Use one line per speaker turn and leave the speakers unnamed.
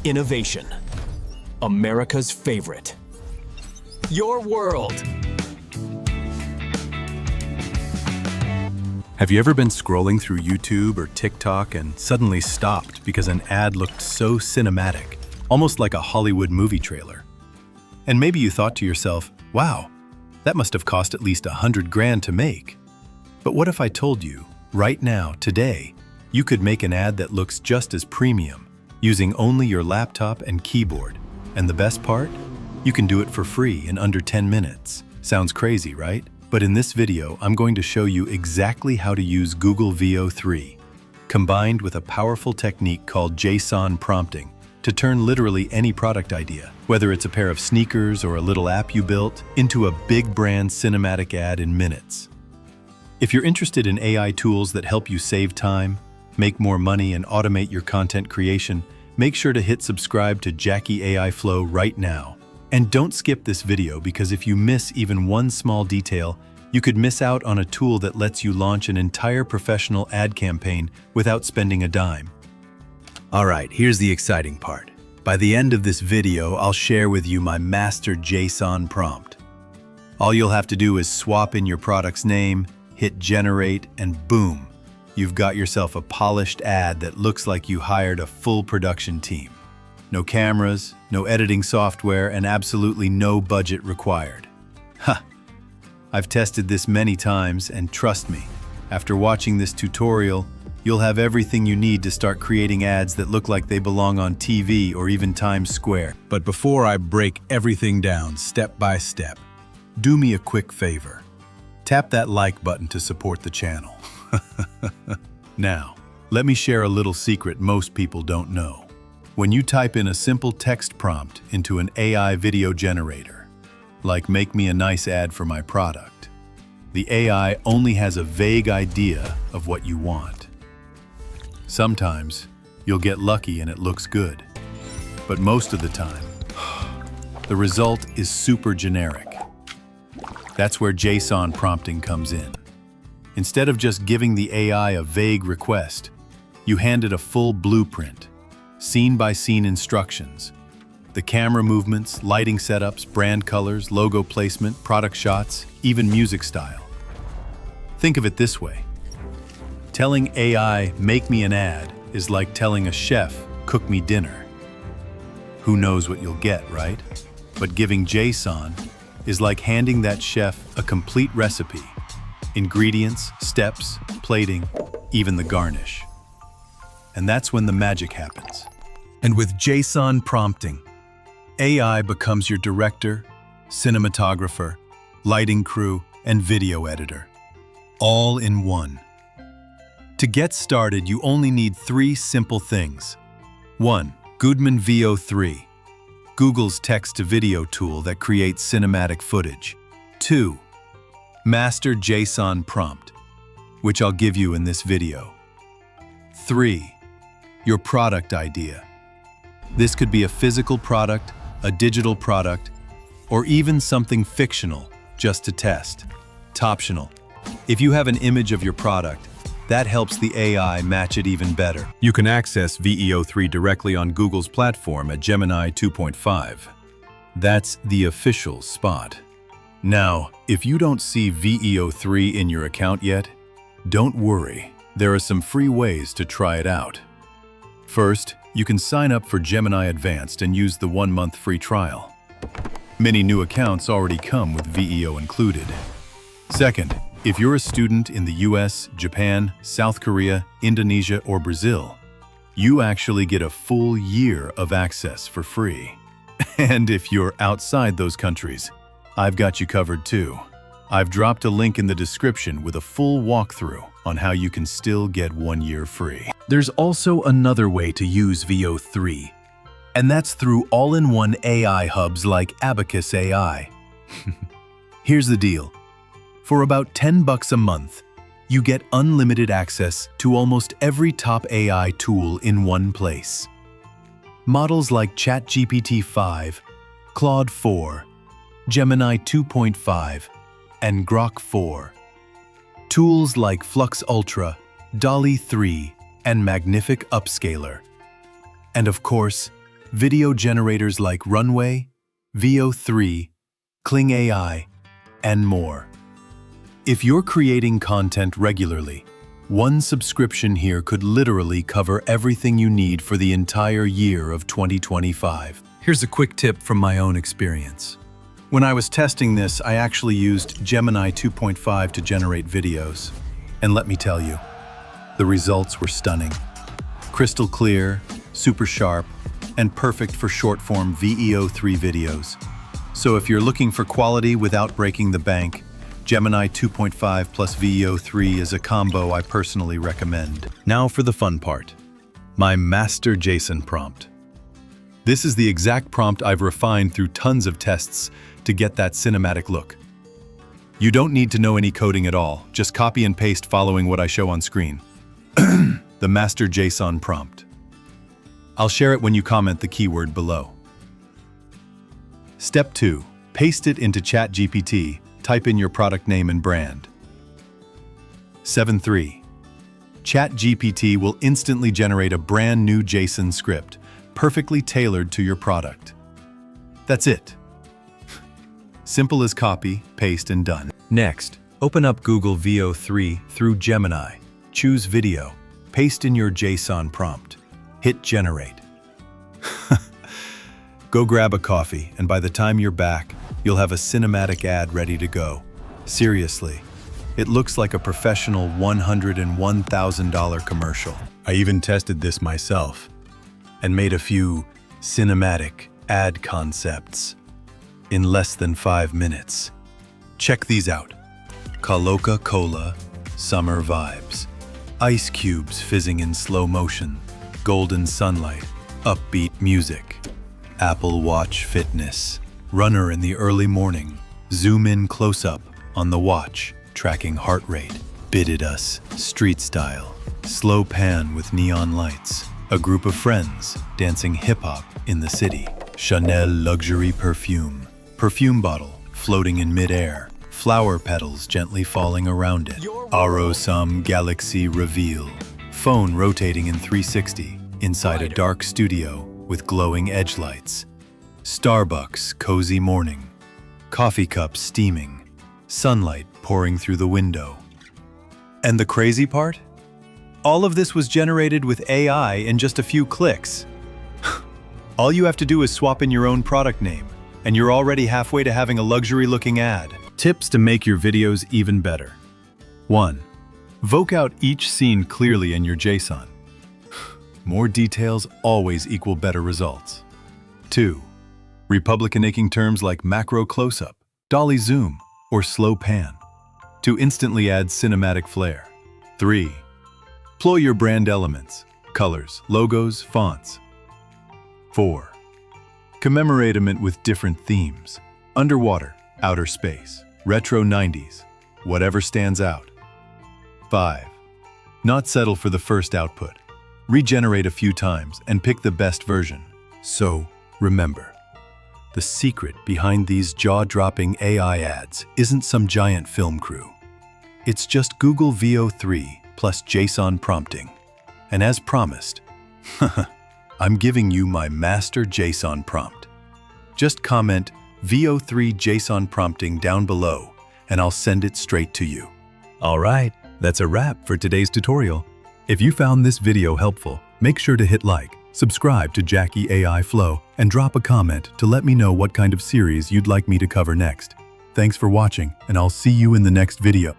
Innovation. America's favorite. Your world.
Have you ever been scrolling through YouTube or TikTok and suddenly stopped because an ad looked so cinematic, almost like a Hollywood movie trailer? And maybe you thought to yourself, wow, that must have cost at least $100,000 to make. But what if I told you, right now, today, you could make an ad that looks just as premium, using only your laptop and keyboard. And the best part? You can do it for free in under 10 minutes. Sounds crazy, right? But in this video, I'm going to show you exactly how to use Google VEO 3, combined with a powerful technique called JSON prompting, to turn literally any product idea, whether it's a pair of sneakers or a little app you built, into a big brand cinematic ad in minutes. If you're interested in AI tools that help you save time, make more money, and automate your content creation, make sure to hit subscribe to Jackie AI Flow right now. And don't skip this video, because if you miss even one small detail, you could miss out on a tool that lets you launch an entire professional ad campaign without spending a dime. All right, here's the exciting part. By the end of this video, I'll share with you my master JSON prompt. All you'll have to do is swap in your product's name, hit generate, and boom, you've got yourself a polished ad that looks like you hired a full production team. No cameras, no editing software, and absolutely no budget required. Ha! I've tested this many times, and trust me, after watching this tutorial, you'll have everything you need to start creating ads that look like they belong on TV or even Times Square. But before I break everything down step by step, do me a quick favor. Tap that like button to support the channel. Now, let me share a little secret most people don't know. When you type in a simple text prompt into an AI video generator, like make me a nice ad for my product, the AI only has a vague idea of what you want. Sometimes, you'll get lucky and it looks good. But most of the time, the result is super generic. That's where JSON prompting comes in. Instead of just giving the AI a vague request, you hand it a full blueprint, scene-by-scene instructions. The camera movements, lighting setups, brand colors, logo placement, product shots, even music style. Think of it this way. Telling AI, make me an ad, is like telling a chef, cook me dinner. Who knows what you'll get, right? But giving JSON is like handing that chef a complete recipe. Ingredients, steps, plating, even the garnish. And that's when the magic happens. And with JSON prompting, AI becomes your director, cinematographer, lighting crew, and video editor, all in one. To get started, you only need 3 simple things. 1. Goodman VEO 3, Google's text-to-video tool that creates cinematic footage. 2. Master JSON prompt, which I'll give you in this video. 3. Your product idea. This could be a physical product, a digital product, or even something fictional just to test. Toptional. If you have an image of your product, that helps the AI match it even better. You can access VEO 3 directly on Google's platform at Gemini 2.5. That's the official spot. Now, if you don't see VEO 3 in your account yet, don't worry. There are some free ways to try it out. First, you can sign up for Gemini Advanced and use the 1-month free trial. Many new accounts already come with VEO included. Second, if you're a student in the US, Japan, South Korea, Indonesia, or Brazil, you actually get a full year of access for free. And if you're outside those countries, I've got you covered too. I've dropped a link in the description with a full walkthrough on how you can still get 1 year free. There's also another way to use VEO 3, and that's through all-in-one AI hubs like Abacus AI. Here's the deal. For about $10 a month, you get unlimited access to almost every top AI tool in one place. Models like ChatGPT 5, Claude 4, Gemini 2.5, and Grok 4. Tools like Flux Ultra, DALL-E 3, and Magnific Upscaler. And of course, video generators like Runway, VEO3, Kling AI, and more. If you're creating content regularly, one subscription here could literally cover everything you need for the entire year of 2025. Here's a quick tip from my own experience. When I was testing this, I actually used Gemini 2.5 to generate videos. And let me tell you, the results were stunning. Crystal clear, super sharp, and perfect for short-form VEO3 videos. So if you're looking for quality without breaking the bank, Gemini 2.5 plus VEO3 is a combo I personally recommend. Now for the fun part, my master JSON prompt. This is the exact prompt I've refined through tons of tests to get that cinematic look. You don't need to know any coding at all, just copy and paste following what I show on screen. The master JSON prompt. I'll share it when you comment the keyword below. Step 2. Paste it into ChatGPT. Type in your product name and brand. 7.3. ChatGPT will instantly generate a brand new JSON script, perfectly tailored to your product. That's it. Simple as copy, paste, and done. Next, open up Google VEO3 through Gemini. Choose video. Paste in your JSON prompt. Hit generate. Go grab a coffee, and by the time you're back, you'll have a cinematic ad ready to go. Seriously, it looks like a professional $101,000 commercial. I even tested this myself and made a few cinematic ad concepts in less than 5 minutes. Check these out. Coca-Cola, summer vibes. Ice cubes fizzing in slow motion. Golden sunlight, upbeat music. Apple Watch fitness. Runner in the early morning. Zoom in close-up on the watch, tracking heart rate. Bidded us, street style. Slow pan with neon lights. A group of friends dancing hip-hop in the city. Chanel luxury perfume. Perfume bottle floating in mid-air. Flower petals gently falling around it. Arosum Galaxy reveal. Phone rotating in 360 inside a dark studio with glowing edge lights. Starbucks cozy morning. Coffee cup steaming. Sunlight pouring through the window. And the crazy part? All of this was generated with AI in just a few clicks. All you have to do is swap in your own product name, and you're already halfway to having a luxury-looking ad. Tips to make your videos even better. 1. Voke out each scene clearly in your JSON. More details always equal better results. 2. Republicanating terms like macro close-up, dolly zoom, or slow pan to instantly add cinematic flair. 3. Ploy your brand elements, colors, logos, fonts. 4. Commemorate them with different themes. Underwater, outer space, retro 90s, whatever stands out. 5. Not settle for the first output. Regenerate a few times and pick the best version. So, remember, the secret behind these jaw-dropping AI ads isn't some giant film crew. It's just Google VEO3 plus JSON prompting. And as promised, I'm giving you my master JSON prompt. Just comment VEO3 JSON prompting down below, and I'll send it straight to you. All right, that's a wrap for today's tutorial. If you found this video helpful, make sure to hit like, subscribe to Jackie AI Flow, and drop a comment to let me know what kind of series you'd like me to cover next. Thanks for watching, and I'll see you in the next video.